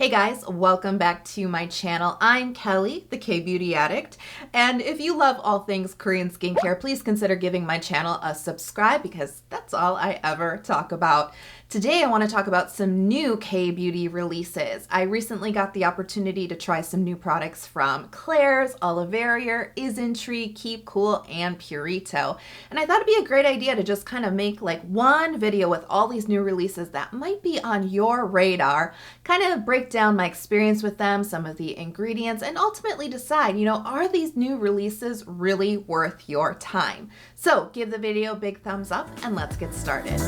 Hey guys, welcome back to my channel. I'm Kelly, the K-Beauty Addict, and if you love all things Korean skincare, please consider giving my channel a subscribe because that's all I ever talk about. Today I want to talk about some new K-Beauty releases. I recently got the opportunity to try some new products from Klairs, Olivarrier, Isntree, Keep Cool, and Purito, and I thought it'd be a great idea to just kind of make like one video with all these new releases that might be on your radar, kind of break down my experience with them, some of the ingredients, and ultimately decide, are these new releases really worth your time? So give the video a big thumbs up and let's get started.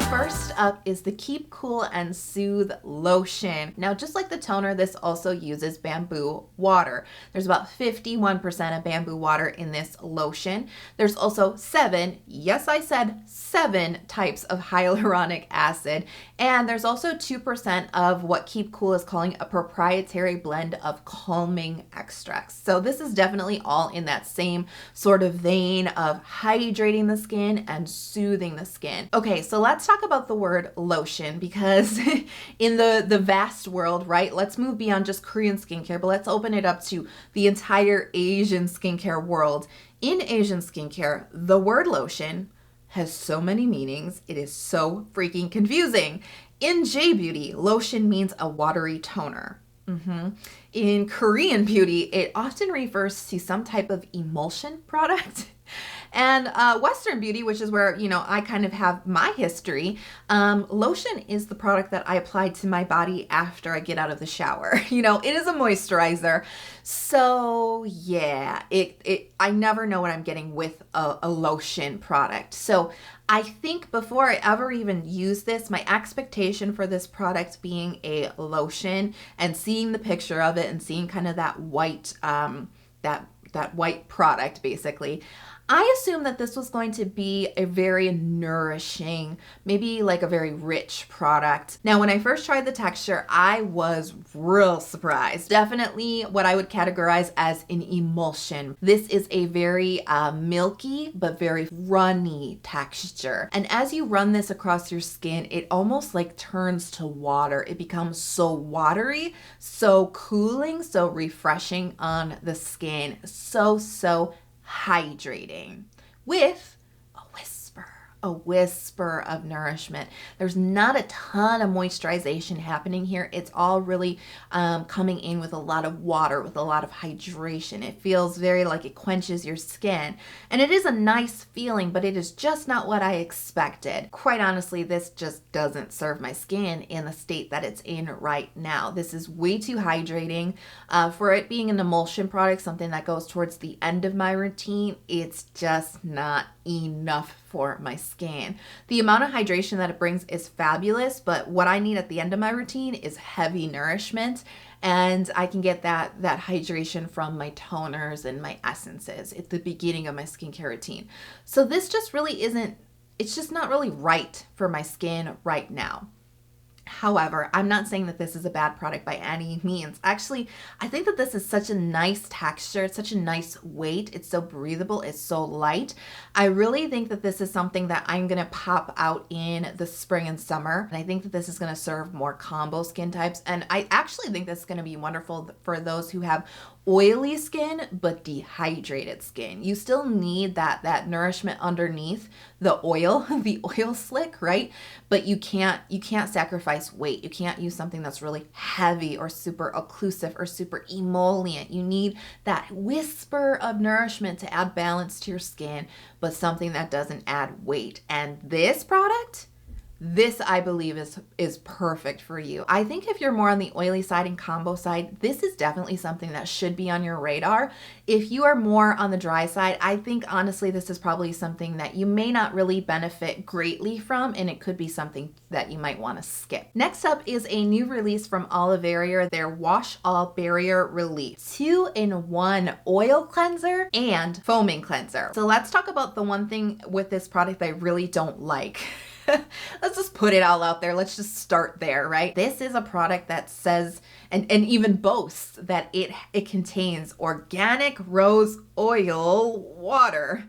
First up is the Keep Cool and Soothe Lotion. Now, just like the toner, this also uses bamboo water. There's about 51% of bamboo water in this lotion. There's also 7, yes, I said 7 types of hyaluronic acid. And there's also 2% of what Keep Cool is calling a proprietary blend of calming extracts. So this is definitely all in that same sort of vein of hydrating the skin and soothing the skin. Okay, so let's talk about the word lotion because in the vast world, right? Let's move beyond just Korean skincare, but let's open it up to the entire Asian skincare world. In Asian skincare, the word lotion has so many meanings. It is so freaking confusing. In J-beauty, lotion means a watery toner. In Korean beauty, it often refers to some type of emulsion product. And Western beauty, which is where, I kind of have my history, lotion is the product that I apply to my body after I get out of the shower. It is a moisturizer. So yeah, I never know what I'm getting with a lotion product. So I think before I ever even use this, my expectation for this product being a lotion and seeing the picture of it and seeing kind of that white, that white product basically, I assumed that this was going to be a very nourishing, maybe like a very rich product. Now, when I first tried the texture, I was real surprised. Definitely what I would categorize as an emulsion. This is a very milky, but very runny texture. And as you run this across your skin, it almost like turns to water. It becomes so watery, so cooling, so refreshing on the skin. So hydrating with a whisper of nourishment. There's not a ton of moisturization happening here. It's all really coming in with a lot of water, with a lot of hydration. It feels very like it quenches your skin. And it is a nice feeling, but it is just not what I expected. Quite honestly, this just doesn't serve my skin in the state that it's in right now. This is way too hydrating. For it being an emulsion product, something that goes towards the end of my routine, it's just not enough for my skin. The amount of hydration that it brings is fabulous, but what I need at the end of my routine is heavy nourishment, and I can get that hydration from my toners and my essences at the beginning of my skincare routine. So this just really isn't, it's just not really right for my skin right now. However, I'm not saying that this is a bad product by any means. Actually, I think that this is such a nice texture. It's such a nice weight. It's so breathable. It's so light. I really think that this is something that I'm going to pop out in the spring and summer. And I think that this is going to serve more combo skin types. And I actually think this is going to be wonderful for those who have oily skin but dehydrated skin. You still need that nourishment underneath the oil, the oil slick, right? But you can't sacrifice weight. You can't use something that's really heavy or super occlusive or super emollient. You need that whisper of nourishment to add balance to your skin, but something that doesn't add weight. And this product, this I believe is perfect for you. I think if you're more on the oily side and combo side, this is definitely something that should be on your radar. If you are more on the dry side, I think honestly this is probably something that you may not really benefit greatly from, and it could be something that you might want to skip. Next up is a new release from Olivarrier, their Wash All Barrier Relief 2-in-1 oil cleanser and foaming cleanser. So let's talk about the one thing with this product I really don't like. Let's just put it all out there. Let's just start there, right? This is a product that says and even boasts that it contains organic rose oil water.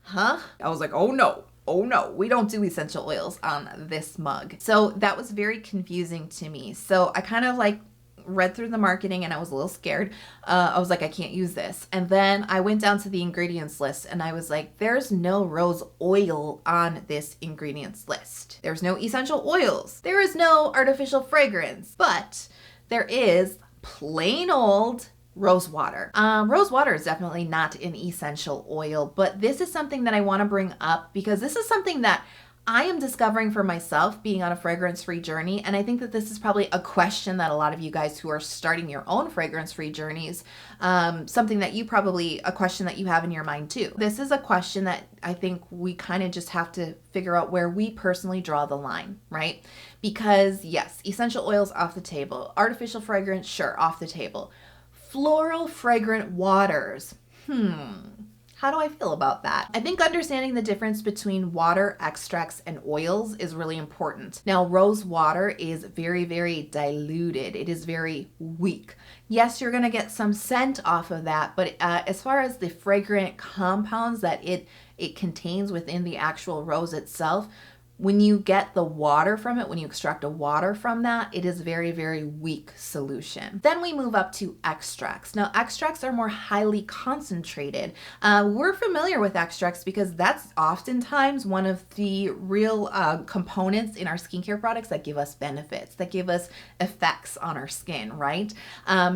Huh? I was like, oh no. oh no, we don't do essential oils on this mug. So that was very confusing to me. So I kind of like read through the marketing and I was a little scared. I was like, I can't use this. And then I went down to the ingredients list and I was like, there's no rose oil on this ingredients list. There's no essential oils. There is no artificial fragrance, but there is plain old rose water. Rose water is definitely not an essential oil, but this is something that I want to bring up because this is something that I am discovering for myself being on a fragrance-free journey. And I think that this is probably a question that a lot of you guys who are starting your own fragrance-free journeys, something that a question that you have in your mind too. This is a question that I think we kind of just have to figure out where we personally draw the line, right? Because yes, essential oils off the table, artificial fragrance, sure, off the table. Floral fragrant waters, how do I feel about that? I think understanding the difference between water, extracts, and oils is really important. Now, rose water is very, very diluted. It is very weak. Yes, you're gonna get some scent off of that, but as far as the fragrant compounds that it contains within the actual rose itself, when you get the water from it, when you extract a water from that, it is very, very weak solution. Then we move up to extracts. Now, extracts are more highly concentrated. We're familiar with extracts because that's oftentimes one of the real components in our skincare products that give us benefits, that give us effects on our skin, right?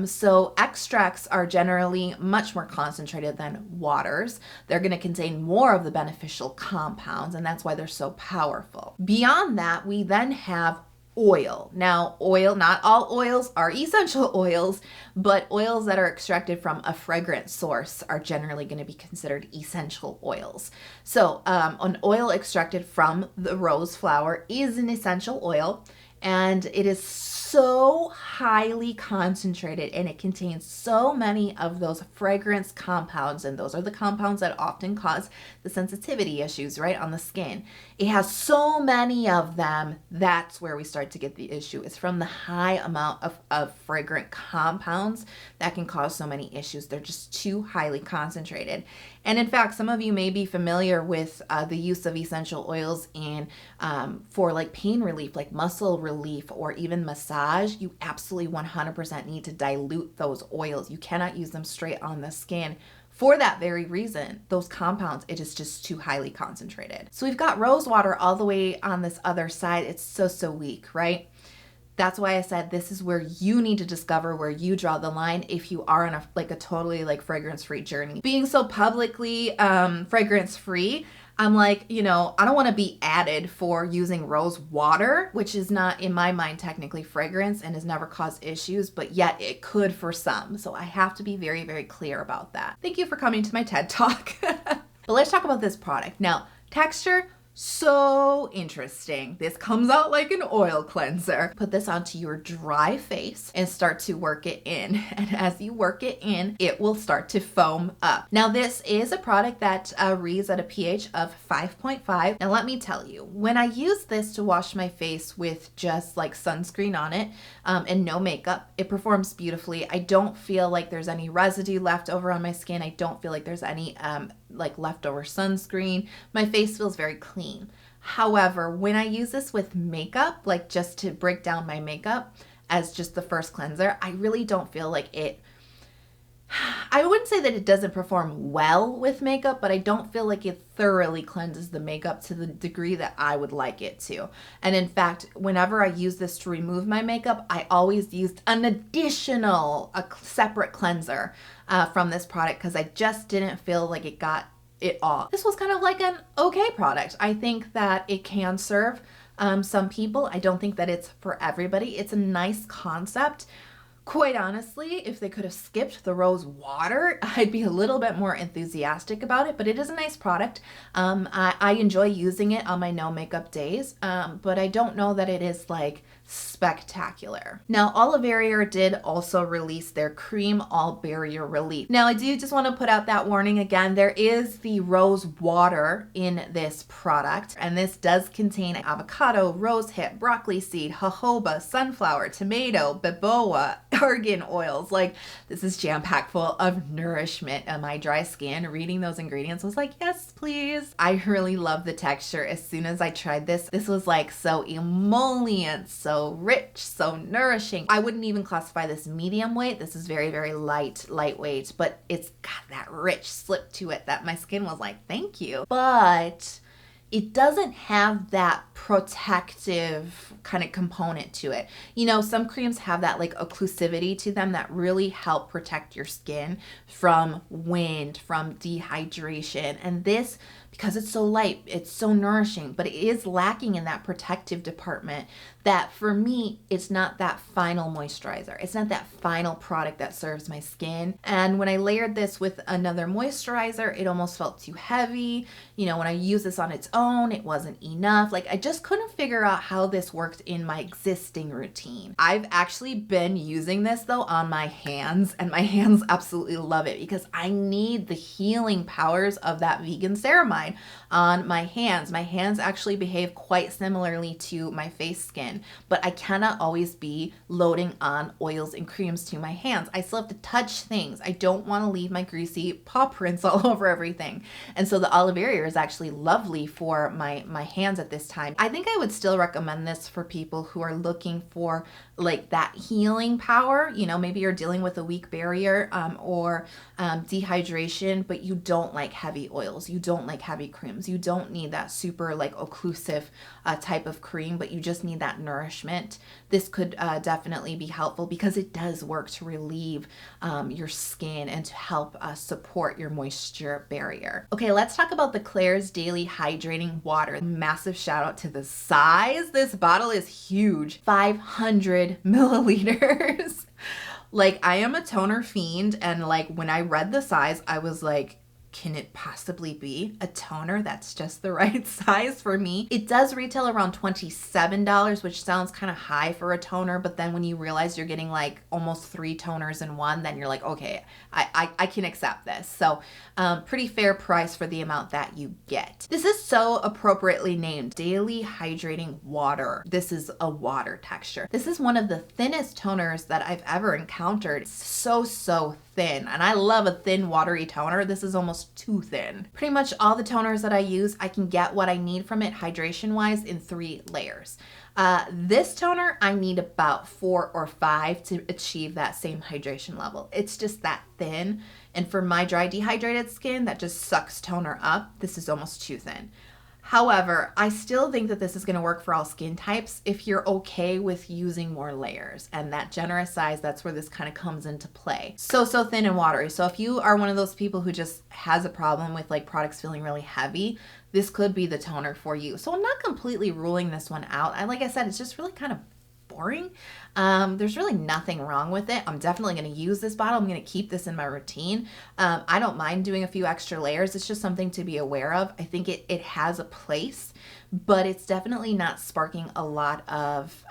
So extracts are generally much more concentrated than waters. They're gonna contain more of the beneficial compounds, and that's why they're so powerful. Beyond that, we then have oil. Now, oil, not all oils are essential oils, but oils that are extracted from a fragrant source are generally going to be considered essential oils. So, an oil extracted from the rose flower is an essential oil, and it is so highly concentrated and it contains so many of those fragrance compounds, and those are the compounds that often cause the sensitivity issues, right, on the skin. It has so many of them, that's where we start to get the issue. It's from the high amount of fragrant compounds that can cause so many issues. They're just too highly concentrated. And in fact, some of you may be familiar with the use of essential oils for like pain relief, like muscle relief, or even massage. You absolutely 100% need to dilute those oils. You cannot use them straight on the skin. For that very reason, those compounds, it is just too highly concentrated. So we've got rose water all the way on this other side. It's so weak, right? That's why I said this is where you need to discover where you draw the line if you are on a totally fragrance-free journey. Being so publicly fragrance-free, I'm like, I don't want to be added for using rose water, which is not, in my mind, technically fragrance and has never caused issues, but yet it could for some. So I have to be very, very clear about that. Thank you for coming to my TED Talk. But let's talk about this product. Now, texture, so interesting. This comes out like an oil cleanser. Put this onto your dry face and start to work it in. And as you work it in, it will start to foam up. Now, this is a product that reads at a pH of 5.5. Now, let me tell you, when I use this to wash my face with just like sunscreen on it and no makeup, it performs beautifully. I don't feel like there's any residue left over on my skin. I don't feel like there's any leftover sunscreen. My face feels very clean. However, when I use this with makeup, like just to break down my makeup as just the first cleanser, I really don't feel like it. I wouldn't say that it doesn't perform well with makeup, but I don't feel like it thoroughly cleanses the makeup to the degree that I would like it to. And in fact, whenever I use this to remove my makeup, I always used an additional, separate cleanser from this product because I just didn't feel like it got it all. This was kind of like an okay product. I think that it can serve some people. I don't think that it's for everybody. It's a nice concept. Quite honestly, if they could have skipped the rose water, I'd be a little bit more enthusiastic about it, but it is a nice product. I enjoy using it on my no makeup days, but I don't know that it is like spectacular. Now, Olivarrier did also release their Cream All Barrier Relief. Now, I do just want to put out that warning again. There is the rose water in this product, and this does contain avocado, rose hip, broccoli seed, jojoba, sunflower, tomato, baboa. argan oils. Like, this is jam-packed full of nourishment. And my dry skin, reading those ingredients was like, yes, please. I really love the texture. As soon as I tried this was like so emollient, so rich, so nourishing. I wouldn't even classify this medium weight. This is very, very lightweight, but it's got that rich slip to it that my skin was like, thank you. But it doesn't have that protective kind of component to it. You know, some creams have that like occlusivity to them that really help protect your skin from wind, from dehydration. And this, because it's so light, it's so nourishing, but it is lacking in that protective department that for me, it's not that final moisturizer. It's not that final product that serves my skin. And when I layered this with another moisturizer, it almost felt too heavy. You know, when I used this on its own, it wasn't enough. Like, I just couldn't figure out how this worked in my existing routine. I've actually been using this though on my hands, and my hands absolutely love it because I need the healing powers of that vegan ceramide on my hands. My hands actually behave quite similarly to my face skin, but I cannot always be loading on oils and creams to my hands. I still have to touch things. I don't want to leave my greasy paw prints all over everything. And so the Olivarrier is actually lovely for my hands at this time. I think I would still recommend this for people who are looking for like that healing power. You know, maybe you're dealing with a weak barrier or dehydration, but you don't like heavy oils. You don't like heavy creams. You don't need that super like occlusive type of cream, but you just need that nourishment. This could definitely be helpful because it does work to relieve your skin and to help support your moisture barrier. Okay, let's talk about the Klairs Daily Hydrating Water. Massive shout out to the size. This bottle is huge, 500 milliliters. Like, I am a toner fiend, and like when I read the size, I was like, can it possibly be a toner that's just the right size for me? It does retail around $27, which sounds kind of high for a toner, but then when you realize you're getting like almost 3 toners in one, then you're like, okay, I can accept this. So pretty fair price for the amount that you get. This is so appropriately named Daily Hydrating Water. This is a water texture. This is one of the thinnest toners that I've ever encountered. It's so thin, and I love a thin watery toner. This is almost too thin. Pretty much all the toners that I use, I can get what I need from it hydration wise in 3 layers. This toner, I need about 4 or 5 to achieve that same hydration level. It's just that thin, and for my dry dehydrated skin that just sucks toner up, this is almost too thin. However, I still think that this is going to work for all skin types if you're okay with using more layers, and that generous size, that's where this kind of comes into play. So thin and watery. So if you are one of those people who just has a problem with like products feeling really heavy, this could be the toner for you. So I'm not completely ruling this one out. Like I said, it's just really kind of boring. There's really nothing wrong with it. I'm definitely going to use this bottle. I'm going to keep this in my routine. I don't mind doing a few extra layers. It's just something to be aware of. I think it has a place, but it's definitely not sparking a lot of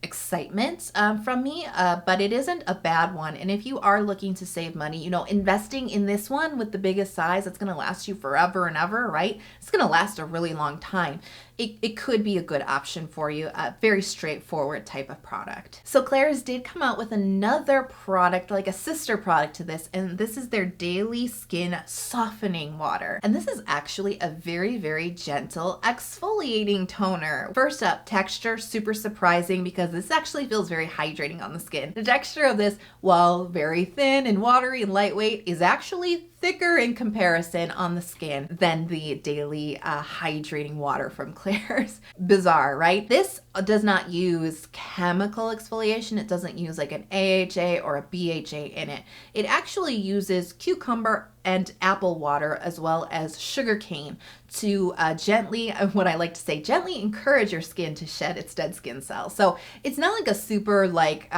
excitement from me, but it isn't a bad one. And if you are looking to save money, you know, investing in this one with the biggest size, it's going to last you forever and ever, right? It's going to last a really long time. It could be a good option for you. A very straightforward type of product. So Klairs did come out with another product, like a sister product to this, and this is their Daily Skin Softening Water. And this is actually a very, very gentle exfoliating toner. First up, texture, super surprising because this actually feels very hydrating on the skin. The texture of this, while very thin and watery and lightweight, is actually thicker in comparison on the skin than the Daily Hydrating Water from Klairs. Bizarre, right? This does not use chemical exfoliation. It doesn't use like an AHA or a BHA in it. It actually uses cucumber and apple water as well as sugarcane to gently, what I like to say, gently encourage your skin to shed its dead skin cells. So it's not like a super like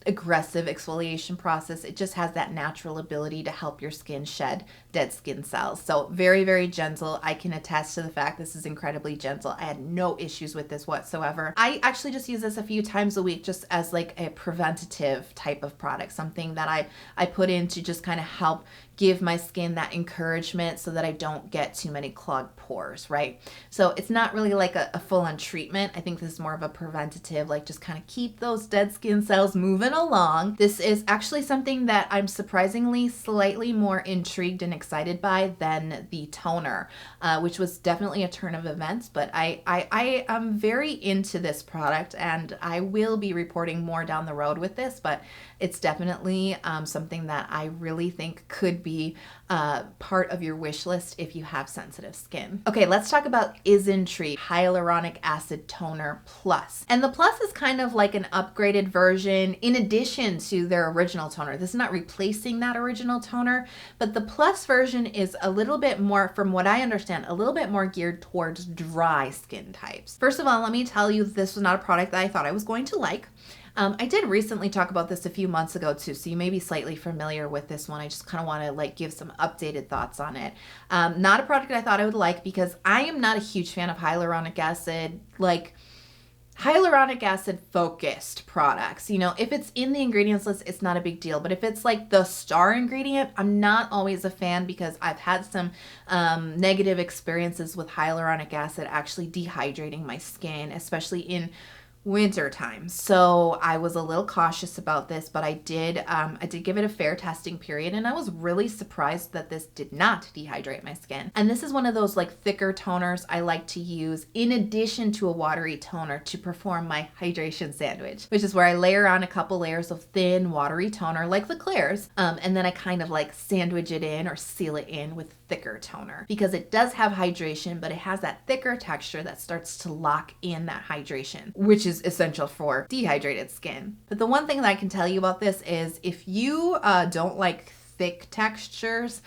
aggressive exfoliation process. It just has that natural ability to help your skin shed dead skin cells. So very, very gentle. I can attest to the fact this is incredibly gentle. I had no issues with this whatsoever. I actually just use this a few times a week just as like a preventative type of product, something that I put in to just kind of help give my skin that encouragement so that I don't get too many clogged pores, right? So it's not really like a full-on treatment. I think this is more of a preventative, like just kind of keep those dead skin cells moving along. This is actually something that I'm surprisingly slightly more intrigued and excited by than the toner, which was definitely a turn of events, but I am very into this product and I will be reporting more down the road with this, but it's definitely something that I really think could be part of your wish list if you have sensitive skin. Okay, let's talk about Isntree Hyaluronic Acid Toner Plus. And the Plus is kind of like an upgraded version in addition to their original toner. This is not replacing that original toner, but the Plus version is a little bit more, from what I understand, a little bit more geared towards dry skin types. First of all, let me tell you, this was not a product that I thought I was going to like. I did recently talk about this a few months ago too, so you may be slightly familiar with this one. I just kind of want to like give some updated thoughts on it. Not a product I thought I would like because I am not a huge fan of hyaluronic acid, like hyaluronic acid focused products. You know, if it's in the ingredients list, it's not a big deal. But if it's like the star ingredient, I'm not always a fan because I've had some negative experiences with hyaluronic acid actually dehydrating my skin, especially in winter time. So I was a little cautious about this, but I did give it a fair testing period and I was really surprised that this did not dehydrate my skin. And this is one of those like thicker toners I like to use in addition to a watery toner to perform my hydration sandwich, which is where I layer on a couple layers of thin watery toner like the Klairs, and then I kind of like sandwich it in or seal it in with thicker toner because it does have hydration, but it has that thicker texture that starts to lock in that hydration, which is essential for dehydrated skin. But the one thing that I can tell you about this is if you don't like thick textures,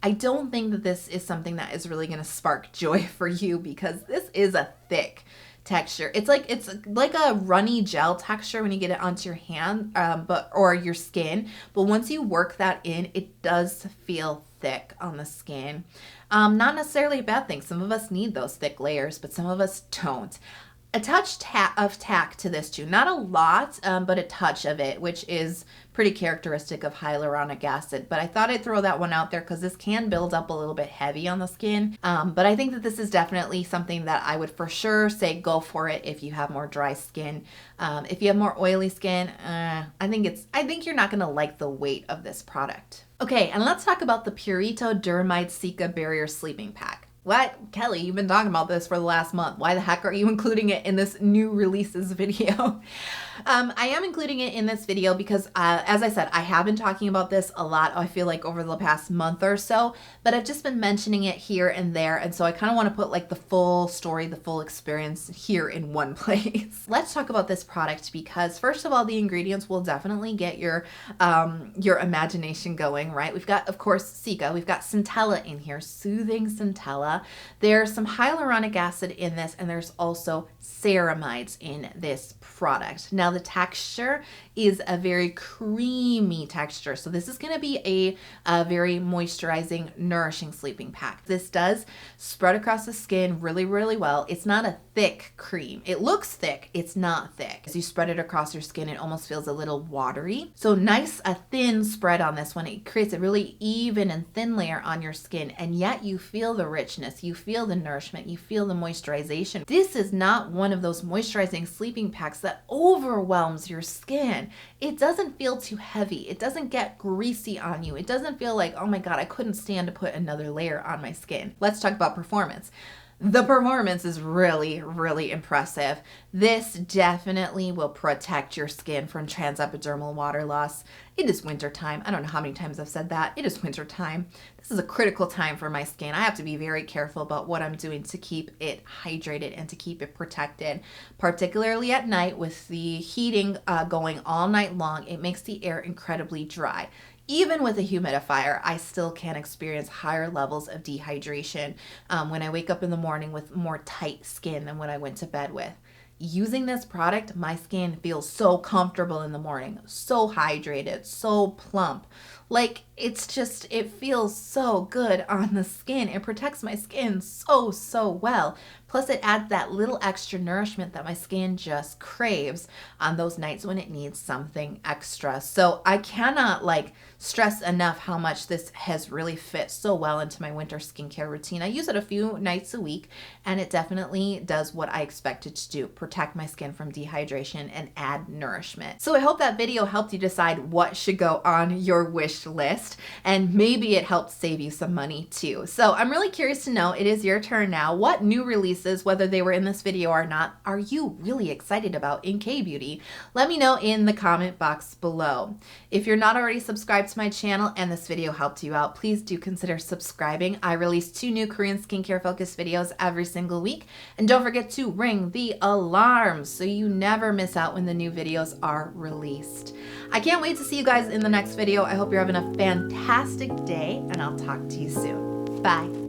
I don't think that this is something that is really going to spark joy for you because this is a thick texture. It's like a runny gel texture when you get it onto your hand, or your skin. But once you work that in, it does feel thick on the skin. Not necessarily a bad thing. Some of us need those thick layers, but some of us don't. A touch of tack to this too. Not a lot, but a touch of it, which is pretty characteristic of hyaluronic acid. But I thought I'd throw that one out there because this can build up a little bit heavy on the skin. But I think that this is definitely something that I would for sure say go for it if you have more dry skin. If you have more oily skin, I think you're not gonna like the weight of this product. Okay, and let's talk about the Purito Dermide Cica Barrier Sleeping Pack. What? Kelly, you've been talking about this for the last month. Why the heck are you including it in this new releases video? I am including it in this video because, as I said, I have been talking about this a lot, I feel like over the past month or so, but I've just been mentioning it here and there, and so I kind of want to put like the full story, the full experience here in one place. Let's talk about this product because, first of all, the ingredients will definitely get your imagination going, right? We've got, of course, Cica. We've got centella in here, soothing centella. There's some hyaluronic acid in this, and there's also ceramides in this product. Now, the texture is a very creamy texture. So this is going to be a very moisturizing, nourishing sleeping pack. This does spread across the skin really, really well. It's not a thick cream. It looks thick. It's not thick. As you spread it across your skin, it almost feels a little watery. So nice, a thin spread on this one. It creates a really even and thin layer on your skin, and yet you feel the richness, you feel the nourishment, you feel the moisturization. This is not one of those moisturizing sleeping packs that overwhelms your skin. It doesn't feel too heavy. It doesn't get greasy on you. It doesn't feel like, oh my God, I couldn't stand to put another layer on my skin. Let's talk about performance. The performance is really, really impressive. This definitely will protect your skin from transepidermal water loss. It is wintertime. I don't know how many times I've said that. It is wintertime. This is a critical time for my skin. I have to be very careful about what I'm doing to keep it hydrated and to keep it protected, particularly at night with the heating going all night long. It makes the air incredibly dry. Even with a humidifier, I still can experience higher levels of dehydration when I wake up in the morning with more tight skin than what I went to bed with. Using this product, my skin feels so comfortable in the morning, so hydrated, so plump. Like, it feels so good on the skin. It protects my skin so well. Plus it adds that little extra nourishment that my skin just craves on those nights when it needs something extra. So I cannot stress enough how much this has really fit so well into my winter skincare routine. I use it a few nights a week, and it definitely does what I expect it to do: protect my skin from dehydration and add nourishment. So I hope that video helped you decide what should go on your wish list, and maybe it helped save you some money too. So I'm really curious to know, it is your turn now. What new releases, whether they were in this video or not, are you really excited about in K-beauty? Let me know in the comment box below. If you're not already subscribed to my channel and this video helped you out, please do consider subscribing. I release 2 new Korean skincare focused videos every single week. And don't forget to ring the alarms so you never miss out when the new videos are released. I can't wait to see you guys in the next video. I hope you're having a fantastic day, and I'll talk to you soon. Bye.